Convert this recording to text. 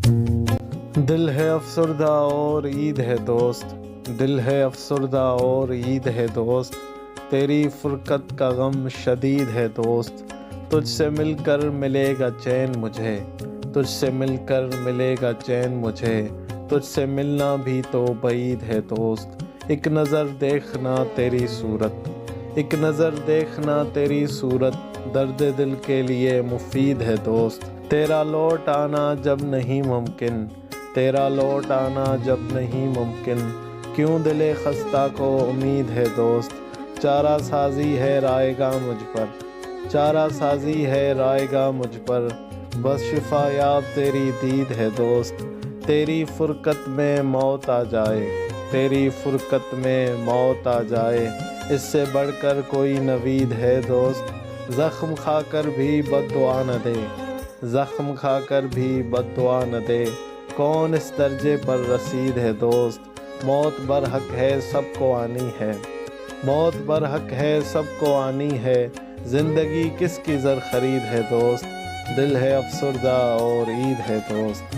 दिल है अफसरदा और ईद है दोस्त, दिल है अफसरदा और ईद है दोस्त, तेरी फुरकत का गम शदीद है दोस्त। तुझसे मिलकर मिलेगा चैन मुझे, तुझसे मिलकर मिलेगा चैन मुझे, तुझसे मिलना भी तो बईद है दोस्त। एक नज़र देखना तेरी सूरत, एक नज़र देखना तेरी सूरत, दर्द दिल के लिए मुफीद है दोस्त। तेरा लौट आना जब नहीं मुमकिन, तेरा लौट आना जब नहीं मुमकिन, क्यों दिले खस्ता को उम्मीद है दोस्त। चारा साजी है रायगा मुझ पर, चारा साजी है रायगा मुझ पर, बस शिफा याब तेरी दीद है दोस्त। तेरी फुरकत में मौत आ जाए, तेरी फुरकत में मौत आ जाए, इससे बढ़कर कोई नवीद है दोस्त। ज़ख्म खाकर भी बद्दुआ न दे, ज़ख्म खाकर भी बद्दुआ न दे, कौन इस दर्जे पर रसीद है दोस्त। मौत बरहक है सबको आनी है, मौत बरहक है सबको आनी है, ज़िंदगी किसकी ज़र खरीद है दोस्त। दिल है अफसरदा और ईद है दोस्त।